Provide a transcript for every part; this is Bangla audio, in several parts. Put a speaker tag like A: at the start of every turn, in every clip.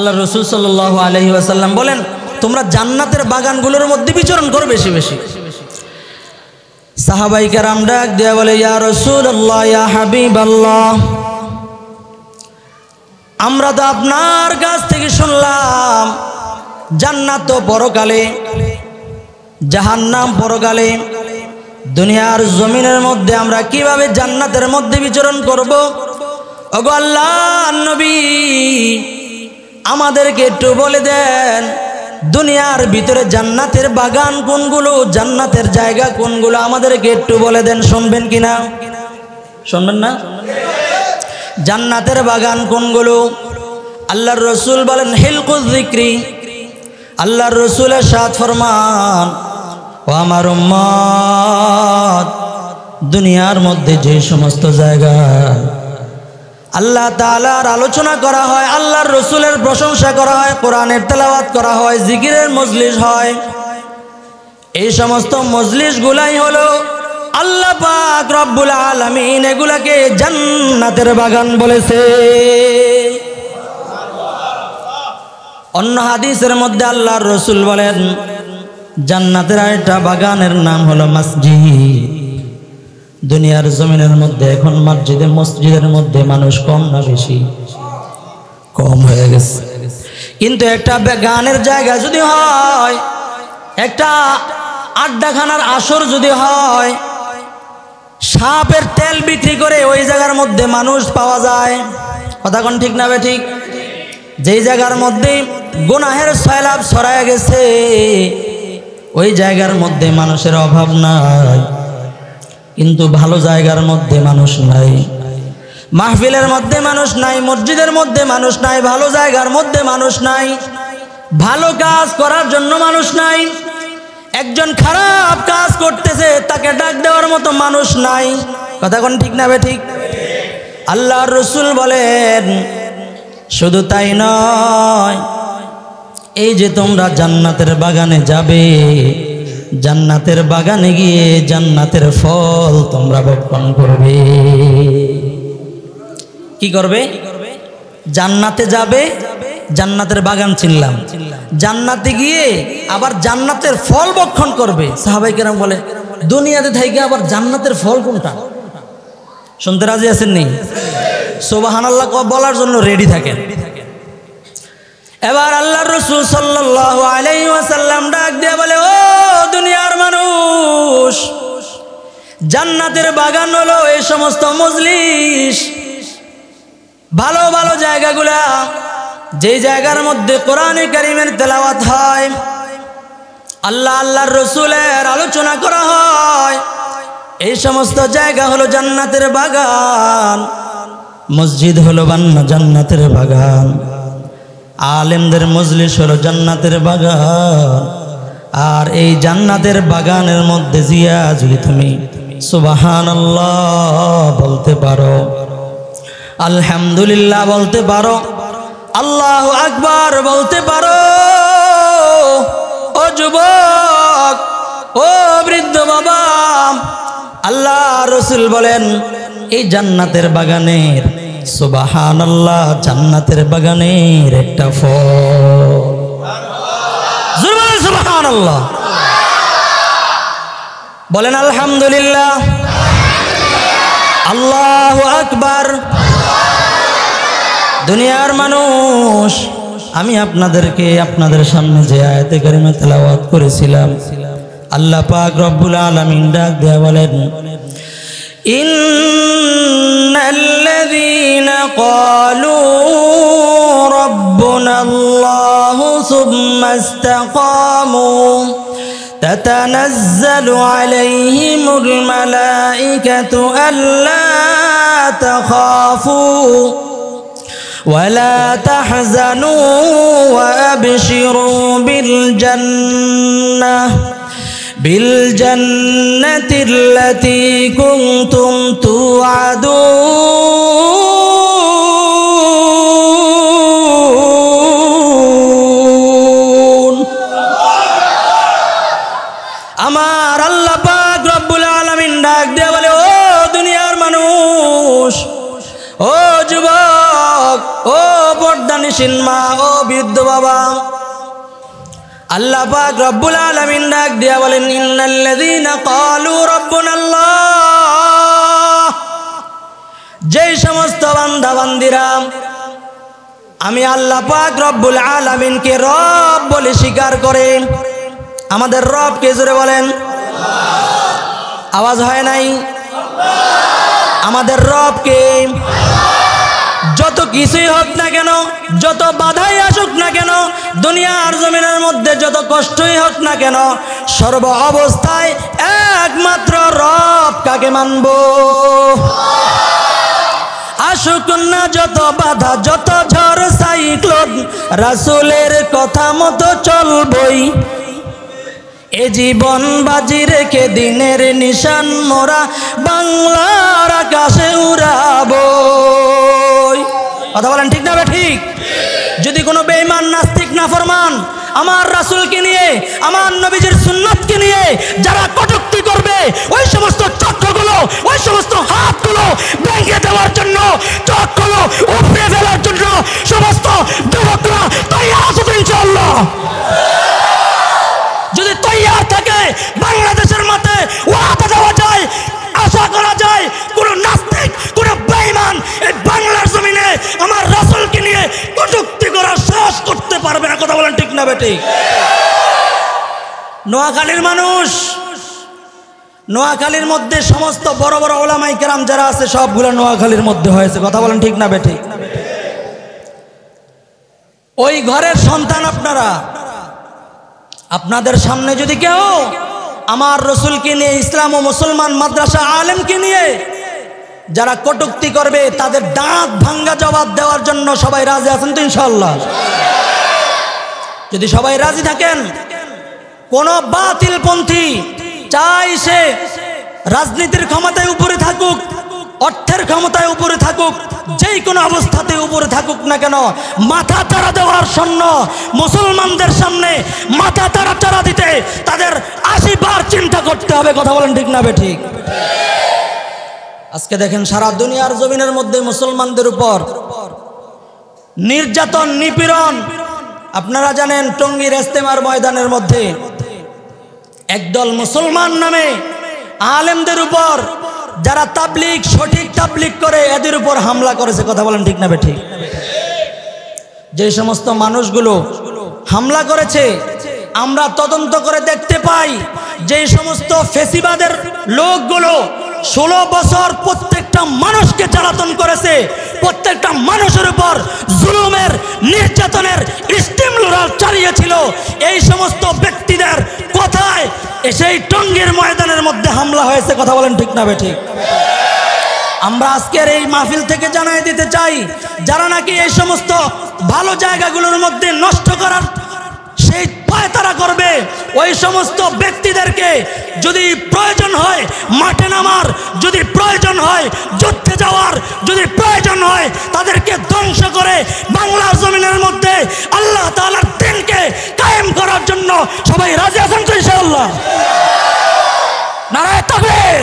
A: আল্লাহ রাসূল সাল্লাল্লাহু আলাইহি ওয়াসাল্লাম বলেন, তোমরা জান্নাতের বাগানগুলোর মধ্যে বিচরণ করো বেশি বেশি। সাহাবায়ে কেরাম ডাক দেয়া বলে, ইয়া রাসূলুল্লাহ, ইয়া হাবিবাল্লাহ, আমরা তো আপনার কাছ থেকে শুনলাম জান্নাত তো পরকালে, জাহান্নাম পরকালে। দুনিয়ার জমিনের মধ্যে আমরা কিভাবে জান্নাতের মধ্যে বিচরণ করব? ওগো আল্লাহর নবী, আমাদেরকে একটু বলে দেন, দুনিয়ার ভিতরে জান্নাতের বাগান কোনগুলো, জান্নাতের জায়গা কোনগুলো, আমাদেরকে একটু বলে দেন। শুনবেন কিনা? শুনবেন না? জান্নাতের বাগান কোনগুলো? আল্লাহর রাসূল বলেন, হিলকুয যিকরি। আল্লাহর রাসূলের সাথ ফরমান, ও আমার উম্মত, দুনিয়ার মধ্যে যে সমস্ত জায়গা আল্লাহ তাআলার আলোচনা করা হয়, আল্লাহর রাসূলের প্রশংসা করা হয়, কোরআনের তেলাওয়াত করা হয়, জিকিরের মজলিস হয়, এই সমস্ত মজলিসগুলাই হলো আল্লাহ পাক রব্বুল আলামিন এগুলাকে জান্নাতের বাগান বলেছে। অন্য হাদিসের মধ্যে আল্লাহর রাসূল বলেন, জান্নাতের আরেকটা বাগানের নাম হলো মসজিদ। দুনিয়ার জমিনের মধ্যে এখন মসজিদের মধ্যে মানুষ কম না বেশি? কম হয়ে গেছে। কিন্তু একটা গানের জায়গা যদি হয়, একটা আড্ডাখানার আসর যদি হয়, সাপের তেল বিক্রি করে ওই জায়গার মধ্যে মানুষ পাওয়া যায়। কথা কোন ঠিক না ঠিক? যেই জায়গার মধ্যে গুনাহের সয়লাব ছড়ায় গেছে, ওই জায়গার মধ্যে মানুষের অভাব নাই, কিন্তু ভালো জায়গার মধ্যে মানুষ নাই। মাহফিলের মধ্যে মানুষ নাই, মসজিদের মধ্যে মানুষ নাই, ভালো জায়গার মধ্যে মানুষ নাই, ভালো কাজ করার জন্য মানুষ নাই। একজন খারাপ কাজ করতেছে, তাকে ডাক দেওয়ার মতো মানুষ নাই। কথা কোন ঠিক না ঠিক? আল্লাহর রাসূল বলেন, শুধু তাই নয়, এই যে তোমরা জান্নাতের বাগানে যাবে, জান্নাতের বাগানে গিয়ে জান্নাতের ফল তোমরা ভক্ষণ করবে। কি করবে? জান্নাতে যাবে, জান্নাতের বাগান চিনলাম, জান্নাতে গিয়ে আবার জান্নাতের ফল ভক্ষণ করবে। সাহাবায়ে কেরাম বলে, দুনিয়াতে থেকে আবার জান্নাতের ফল কোনটা? শুনতে রাজি আছেন নি? সুবহানাল্লাহ বলার জন্য রেডি থাকেন। এবার আল্লাহর রাসূল সাল্লাল্লাহু আলাইহি ওয়াসাল্লাম ডাক দিয়ে বলে, ও দুনিয়ার মানুষ, জান্নাতের বাগান হলো এই সমস্ত মজলিস, ভালো ভালো জায়গাগুলা, যেই জায়গার মধ্যে কোরআনে কারীমের তেলাওয়াত হয়, আল্লাহর রাসূলের আলোচনা করা হয়, এই সমস্ত জায়গা হলো জান্নাতের বাগান। মসজিদ হলো জান্নাতের বাগান, আলেমদের মজলিস হলো জান্নাতের বাগান। আর এই জান্নাতের বাগানের মধ্যে জিয়া যদি তুমি সুবহানাল্লাহ বলতে পারো, আলহামদুলিল্লাহ বলতে পারো, আল্লাহু আকবার বলতে পারো, ও যুবক, ও বৃদ্ধ বাবা, আল্লাহ রাসূল বলেন, এই জান্নাতের বাগানের, সুবহানাল্লাহ, জান্নাতের বাগানের একটা ফল। জোরে বলেন সুবহানাল্লাহ, বলেন আলহামদুলিল্লাহ, আল্লাহু আকবার। দুনিয়ার মানুষ, আমি আপনাদের সামনে যে আয়াতে কারিমা তেলাওয়াত করেছিলাম, আল্লাহ পাক রব্বুল আলামিন ডাক দেয়া বলেন, ইন্নাল্লাযীনা ক্বালু রাব্বুনাল্লাহু সুম্মা ইসতাকামু তাতানাজ্জালু আলাইহিমুল মালাঈকাতু আল্লা তাখাফু ওয়ালা তাহজানু ওয়া আবশিরু বিলজান্নাতিল্লাতী কুনতুম তুআদুন। আমার আল্লাহ পাক রব্বুল আলামিন ডাক দিয়ে বলে, ও দুনিয়ার মানুষ, ও যুবক, ও পর্দানিশীন মা, ও বৃদ্ধ বাবা। আল্লাহ পাক রব্বুল আলামিন ডাক দিয়া বলেন, ইন্নাল্লাযীনা ক্বালু রাব্বুনাল্লাহ, যেই সমস্ত বান্দা বান্দিরা আমি আল্লাহ পাক রব্বুল আলামিনকে রব বলে স্বীকার করে। আমাদের রব কে? জোরে বলেন। আওয়াজ হয় নাই? আমাদের রব কে? যত কিছুই হোক না কেন, যত বাধাই আসুক না কেন, দুনিয়ার জমিনের মধ্যে যত কষ্টই হোক না কেন, সর্ব অবস্থায় একমাত্র রব কাকে মানব? আসুক না যত বাধা, যত ঝড় সাইক্লোন, রাসূলের কথা মতো চলবই। এ জীবন বাজি রেখে দিনের নিশান মোরা বাংলার আকাশে উড়াবো। কথা বলেন ঠিক না ঠিক? যদি কোনো বেঈমান নাস্তিক নাফরমান আমার রাসূলকে নিয়ে, আমার নবীজির সুন্নাতকে নিয়ে যারা কটূক্তি করবে, ওই সমস্ত চক্রগুলো, ওই সমস্ত হাতগুলো ভেঙে দেওয়ার জন্য, চক্রগুলো উপড়ে ফেলার জন্য সমস্ত যুবকরা তৈয়ার আছে তো ইনশাআল্লাহ। যদি তৈয়ার থাকে বাংলাদেশের মাঠে ওয়াদা দেওয়া যায়, আশা করা যায় কোন নাস্তিক, কোন বেঈমান এই বাংলার জমিনে আমার রাসূলকে নিয়ে কটূক্তি করার সাহস করতে পারবে না। কথা বলেন ঠিক না বেঠিক? নোয়াখালীর মানুষ, নোয়াখালীর মধ্যে সমস্ত বড় বড় ওলামায়ে কেরাম যারা আছে সবগুলো নোয়াখালীর মধ্যে হয়েছে। কথা বলেন ঠিক না বেঠিক? ওই ঘরের সন্তান আপনারা। আপনাদের সামনে যদি কেউ আমার রসুলকে নিয়ে, ইসলাম ও মুসলমান মাদ্রাসা আলেমকে নিয়ে যারা কটূক্তি করবে, তাদের দাঁত ভাঙ্গা জবাব দেওয়ার জন্য সবাই রাজি আছেন তো ইনশাআল্লাহ? যদি সবাই রাজি থাকেন, কোন বাতিলপন্থী চাই সে রাজনীতির ক্ষমতায় উপরে থাকুক, অর্থের ক্ষমতায় উপরে থাকুক, যেই কোনো অবস্থাতে উপরে থাকুক না কেন, মাথা চারা দেওয়ার জন্য মুসলমানদের সামনে মাথা চারা দিতে তাদের ৮০ বার চিন্তা করতে হবে। কথা বলেন ঠিক না বেঠিক? আজকে দেখেন সারা দুনিয়ার জমিনের মধ্যে মুসলমানদের উপর নির্যাতন, নিপীড়ন। আপনারা জানেন টঙ্গীর ইজতেমার ময়দানের মধ্যে একদল মুসলমান নামে আলেমদের উপর, যারা তাবলীগ, সঠিক তাবলীগ করে, এদের উপর হামলা করেছে। কথা বলেন ঠিক না বেঠিক? যে সমস্ত মানুষগুলো হামলা করেছে, আমরা তদন্ত করে দেখতে পাই যে সমস্ত ফেসিবাদের লোকগুলো 16 বছর প্রত্যেকটা মানুষকে জ্বালাতন করেছে, প্রত্যেকটা মানুষের উপর জুলুমের, নির্যাতনের স্টিমরোলার চালিয়েছিল। এই সমস্ত ব্যক্তিদের কথায় সেই টঙ্গীর ময়দানের মধ্যে হামলা হয়েছে। কথা বলেন ঠিক না বেঠিক? আমরা আজকের এই মাহফিল থেকে জানাই দিতে চাই, যারা নাকি এই সমস্ত ভালো জায়গাগুলোর মধ্যে নষ্ট করার সেই পায়তারা করবে, ওই সমস্ত ব্যক্তিদেরকে যদি প্রয়োজন হয় মাঠে নামার, যদি প্রয়োজন হয় যুদ্ধে যাওয়ার, যদি প্রয়োজন হয় তাদেরকে ধ্বংস করে বাংলার জমিনের মধ্যে আল্লাহ তাআলার দ্বীনকে কায়েম করার জন্য সবাই রাজি আছেন তো ইনশাআল্লাহ? নারায়ে তাকবীর!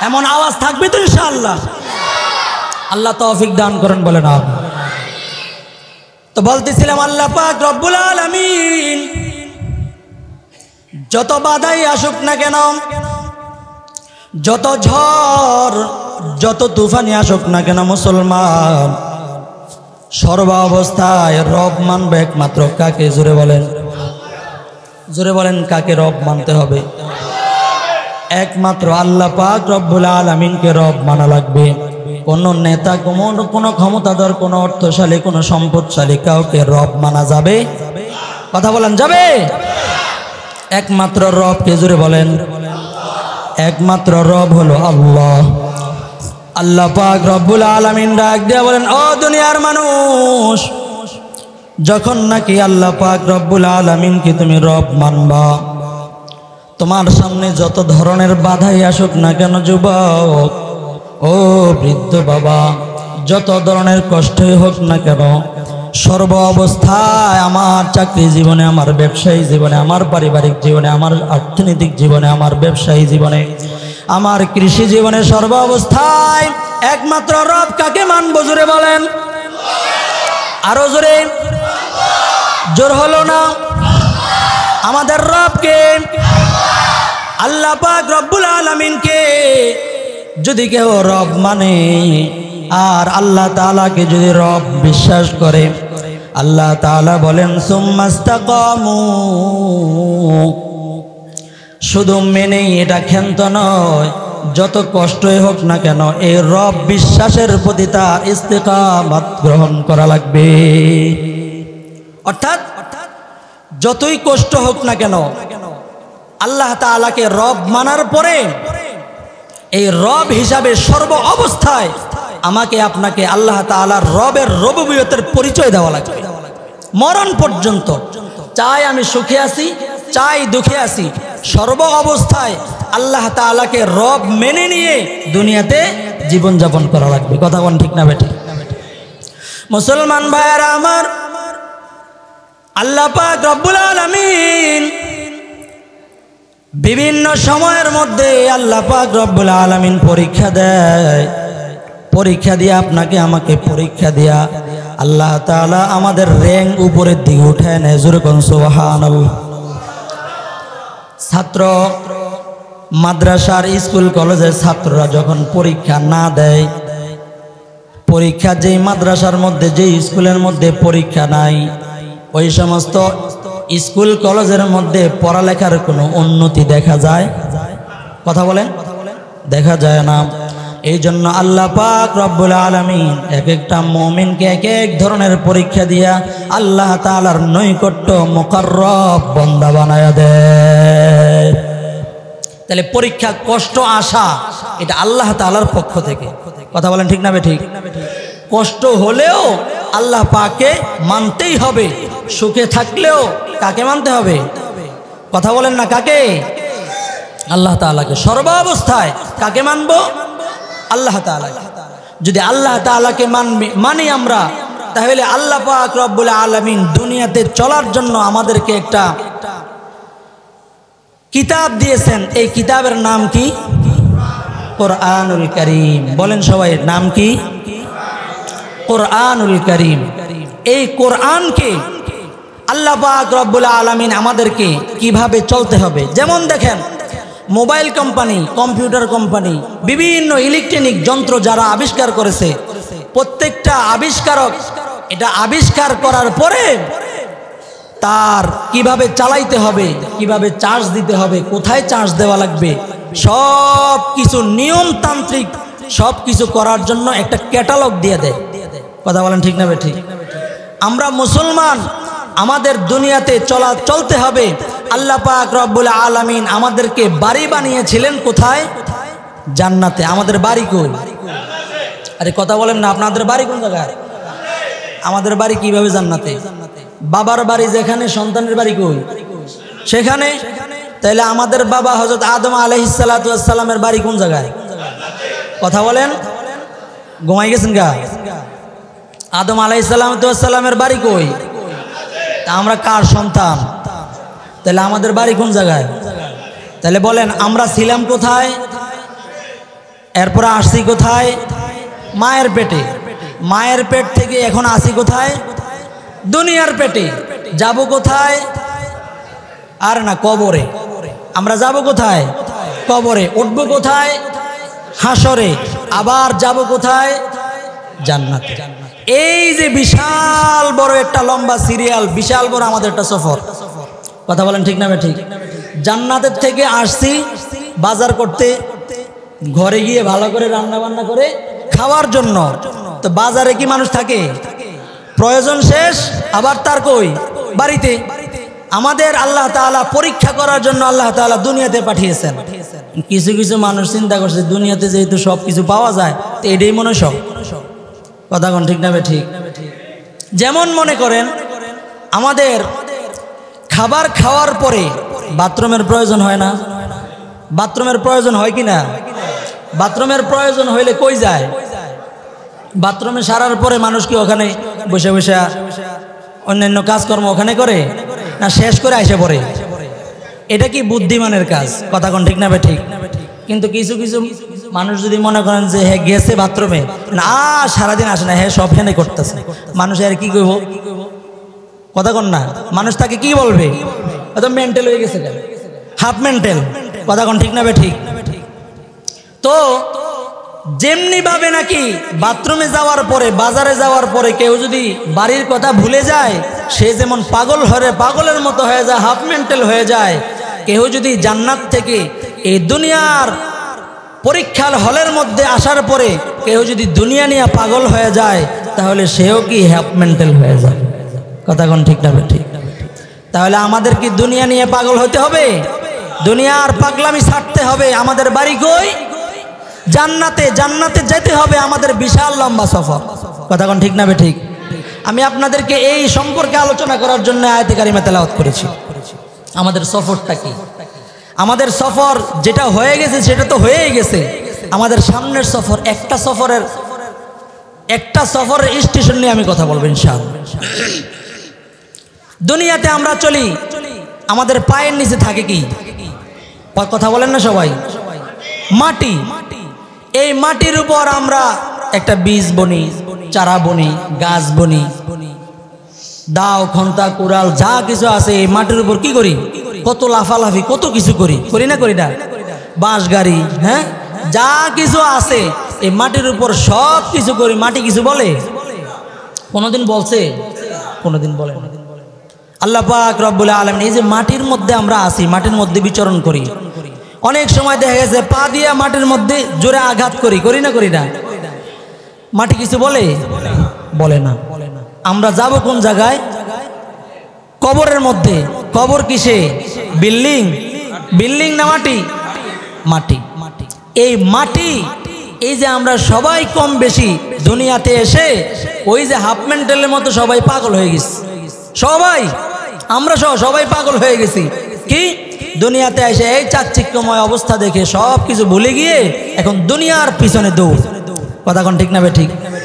A: এমন আওয়াজ থাকবে তো ইনশাআল্লাহ? আল্লাহ তৌফিক দান করেন, বলেন আমিন। তো বলতেছিলাম, আল্লাহ পাক রব্বুল আলামিন যত বাধাই আসুক না কেন, যত ঝড়, যত তুফানি আসুক না কেন, মুসলমান সর্ব অবস্থায় রব মানবে একমাত্র কাকে? জোরে বলেন, জোরে বলেন, কাকে রব মানতে হবে? একমাত্র আল্লাহ পাক রব্বুল আলামিনকে রব মানা লাগবে। কোন নেতা, কোন ক্ষমতাধর, কোন অর্থশালী, কোন সম্পদশালী কাউকে রব মানা যাবে? কথা বলেন, যাবে? একমাত্র রব কে? জোরে বলেন। একমাত্র রব হলো আল্লাহ। আল্লাহ পাক রব্বুল আলামিন ডাক দিয়া বলেন, ও দুনিয়ার মানুষ, যখন নাকি আল্লাহ পাক রব্বুল আলামিনকে তুমি রব মানবা, তোমার সামনে যত ধরনের বাধাই আসুক না কেন, যুবক ও বৃদ্ধ বাবা, যত ধরনের কষ্টই হোক না কেন, সর্ব অবস্থায় আমার চাকরি জীবনে, আমার ব্যবসায়ী জীবনে, আমার পারিবারিক জীবনে, আমার অর্থনৈতিক জীবনে, আমার ব্যবসায়ী জীবনে, আমার কৃষি জীবনে, সর্ব অবস্থায় একমাত্র রব কাকে মানব? জোরে বলেন। আরো জোরে, জোর হলো না? আমাদের রবকে, আল্লাহ পাক রব্বুল আলামিনকে যদি কেউ রব মানে আর আল্লাহ তাআলাকে যদি রব বিশ্বাস করে, আল্লাহ তাআলা বলেন সুম্মাস্তাকামু, শুধু মেনেই এটা ক্ষান্ত নয়, যত কষ্টই হোক না কেন এই রব বিশ্বাসের প্রতি তার ইস্তেকামাত গ্রহণ করা লাগবে। অর্থাৎ যতই কষ্ট হোক না কেন আল্লাহ তাআলাকে রব মানার পরে এই রব হিসাবে সর্ব অবস্থায় আমাকে আপনাকে আল্লাহ তাআলার রবের রুবুবিয়তের পরিচয় দেওয়া লাগবে মরণ পর্যন্ত। চাই আমি সুখে আছি, চাই দুঃখে আছি, সর্ব অবস্থায় আল্লাহ তাআলাকে রব মেনে নিয়ে দুনিয়াতে জীবনযাপন করা লাগবে। কথা বলেন ঠিক না বেঠিক? মুসলমান ভাইয়েরা আমার, আল্লাহ পাক রব্বুল আলামিন বিভিন্ন সময়ের মধ্যে আল্লাহ পাক রব্বুল আলামিন পরীক্ষা দেয়। পরীক্ষা দিয়া আপনাকে আমাকে পরীক্ষা দিয়া আল্লাহ তাআলা আমাদের র্যাঙ্ক উপরের দিকে উঠায় নেয়। জোরে কোন সুবহানাল্লাহ। ছাত্র মাদ্রাসার স্কুল কলেজের ছাত্ররা যখন পরীক্ষা না দেয়, পরীক্ষা যেই মাদ্রাসার মধ্যে যেই স্কুলের মধ্যে পরীক্ষা নাই, ওই সমস্ত স্কুল কলেজের মধ্যে পড়ালেখার কোনো উন্নতি দেখা যায়? কথা বলেন, দেখা যায় না। এই জন্য আল্লাহ পাক রব্বুল আলামিন এক একটা মুমিনকে এক এক ধরনের পরীক্ষা দিয়া আল্লাহ তাআলার নৈকট্য মুকাররব বান্দা বানায়া দেয়। তাহলে পরীক্ষা কষ্ট আসা এটা আল্লাহ তাআলার পক্ষ থেকে। কথা বলেন ঠিক না বেঠিক? কষ্ট হলেও আল্লাহ পাককে মানতেই হবে। সুখে থাকলেও কাকে মানতে হবে? কথা বলেন না, কাকে? আল্লাহ তাআলাকে। সর্বাবস্থায় কাকে মানবো? আল্লাহ তাআলা। যদি আল্লাহ তাআলাকে মানি আমরা, তাহলে আল্লাহ পাক রব্বুল আলামিন দুনিয়াতে চলার জন্য আমাদেরকে একটা কিতাব দিয়েছেন। এই কিতাবের নাম কি? কোরআনুল কারীম। বলেন সবাই, নাম কি? কোরআনুল কারীম। এই কোরআনকে আল্লাহ পাক রব্বুল আলামিন আমাদেরকে কিভাবে চলতে হবে, যেমন দেখেন মোবাইল কোম্পানি, কম্পিউটার কোম্পানি, বিভিন্ন ইলেকট্রনিক যন্ত্র যারা আবিষ্কার করেছে, প্রত্যেকটা আবিষ্কারক এটা আবিষ্কার করার পরে তার কিভাবে চালাইতে হবে, কিভাবে চার্জ দিতে হবে, কোথায় চার্জ দেওয়া লাগবে, সব কিছু নিয়মতান্ত্রিক সব কিছু করার জন্য একটা ক্যাটালগ দিয়ে দেয়। কথা বলেন ঠিক না ঠিক? আমরা মুসলমান, আমাদের দুনিয়াতে চলতে হবে। আল্লাহ পাক রব্বুল আলামিন আমাদেরকে বাড়ি বানিয়েছিলেন কোথায়? জান্নাতে। আমাদের বাড়ি কই? আরে কথা বলেন না, আপনাদের বাড়ি কোন জায়গায়? আমাদের বাড়ি কিভাবে জান্নাতে? বাবার বাড়ি যেখানে, সন্তানের বাড়ি কই? সেখানে। তাহলে আমাদের বাবা হযরত আদম আলাইহিস সালাতু ওয়াস সালামের বাড়ি কোন জায়গায়? কথা বলেন, ঘুমাই গেছেন গা? আদম আলাইহিস সালামের বাড়ি কই? তা আমরা কার সন্তান? তাহলে আমাদের বাড়ি কোন জায়গায়? তাহলে বলেন আমরা ছিলাম কোথায়, এরপরে আসছি কোথায়? মায়ের পেটে। মায়ের পেট থেকে এখন আসি কোথায়? দুনিয়ার পেটে। যাব কোথায়? আর না, কবরে। আমরা যাব কোথায়? কবরে। উঠব কোথায়? হাসরে। আবার যাব কোথায়? জান্নাতে। এই যে বিশাল বড় একটা লম্বা সিরিয়াল, বিশাল বড় আমাদের একটা সফর। কথা বলেন ঠিক না ঠিক? জান্নাতের থেকে আসছি বাজার করতে, ঘরে গিয়ে ভালো করে রান্না বান্না করে খাওয়ার জন্য। তো বাজারে কি মানুষ থাকে? প্রয়োজন শেষ আবার তার কই? বাড়িতে। আমাদের আল্লাহ তাআলা পরীক্ষা করার জন্য আল্লাহ তাআলা দুনিয়াতে পাঠিয়েছেন। কিছু কিছু মানুষ চিন্তা করছে দুনিয়াতে যেহেতু সব কিছু পাওয়া যায়, তো এটাই মনে সব। কথা কোন ঠিক না ঠিক? যেমন মনে করেন আমাদের খাবার খাওয়ার পরে বাথরুমের প্রয়োজন হয় না? বাথরুমের প্রয়োজন হয় কি না? বাথরুমের প্রয়োজন হইলে কই যায়? বাথরুমে সারার পরে মানুষ কি ওখানে বসে বসে অন্যান্য কাজকর্ম ওখানে করে, না শেষ করে আইসা পড়ে? এটা কি বুদ্ধিমানের কাজ? কথা কোন ঠিক না ঠিক? কিন্তু কিছু কিছু মানুষ যদি মনে করেন যে হ্যাঁ গেছে বাথরুমে, না সারাদিন আসে না, হ্যাঁ সব হেনে করতেছে, মানুষ আর কি করবো? কথা কন না, মানুষ তাকে কি বলবে? হয়তো মেন্টাল হয়ে গেছে, হাফ মেন্টাল। কথা কন ঠিক না বে ঠিক? তো যেমনি ভাবে নাকি বাথরুমে যাওয়ার পরে, বাজারে যাওয়ার পরে কেউ যদি বাড়ির কথা ভুলে যায়, সে যেমন পাগলের মতো হয়ে যায়, হাফ মেন্টাল হয়ে যায়। কেউ যদি জান্নাত থেকে এই দুনিয়ার পরীক্ষার হলের মধ্যে আসার পরে কেউ যদি দুনিয়া নিয়ে পাগল হয়ে যায়, তাহলে সেও কি হাফ মেন্টাল হয়ে যায়? কথা কোন ঠিক না ঠিক? তাহলে আমাদের কি দুনিয়া নিয়ে পাগল হতে হবে? দুনিয়ার পাগলামি ছাড়তে হবে। আমাদের বাড়ি কই? জান্নাতে। জান্নাতে যেতে হবে, আমাদের বিশাল লম্বা সফর। কথা কোন ঠিক না ঠিক? আমি আপনাদেরকে এই সম্পর্কে আলোচনা করার জন্য আয়াতে কারিমা তেলাওয়াত করেছি। আমাদের সফরটা কি? আমাদের সফর যেটা হয়ে গেছে সেটা তো হয়েই গেছে। আমাদের সামনের সফর, একটা সফরের স্টেশন নিয়ে আমি কথা বলবো ইনশাআল্লাহ। দুনিয়াতে আমরা চলি, আমাদের পায়ের নিচে থাকে কি? কথা বলেন না সবাই? মাটি। এই মাটির উপর আমরা একটা বীজ বনি, চারা বনি, গাছ বনি, দাও, খন্তা, কুড়াল যা কিছু আছে এই মাটির উপর কি করি? কত লাফালাফি, কত কিছু করি না? করি না? বাঁশ গাড়ি, হ্যাঁ, যা কিছু আছে এই মাটির উপর সব কিছু করি। মাটি কিছু বলে? কোনোদিন বলছে? কোনোদিন বলে না। আল্লাহ পাক রব্বুল আলামিন এই যে মাটির মধ্যে আমরা আছি, মাটির মধ্যে বিচরণ করি, অনেক সময় দেখা গেছে পা দিয়ে মাটির মধ্যে জোরে আঘাত করি না? করি না? মাটি কিছু বলে? বলে না। আমরা যাব কোন জায়গায়? কবরের মধ্যে। কবর কিসে? বিল্ডিং না মাটি? মাটি। এই মাটি, এই যে আমরা সবাই কম বেশি দুনিয়াতে এসে ওই যে হাফ মেন্টালের মতো সবাই পাগল হয়ে গেছি। সবাই, আমরা সবাই পাগল হয়ে গেছি। কি? দুনিয়াতে এসে এই চাকচিক্যময় অবস্থা দেখে সব কিছু ভুলে গিয়ে এখন দুনিয়ার পিছনে দৌড়। কথা কোন ঠিক না ঠিক?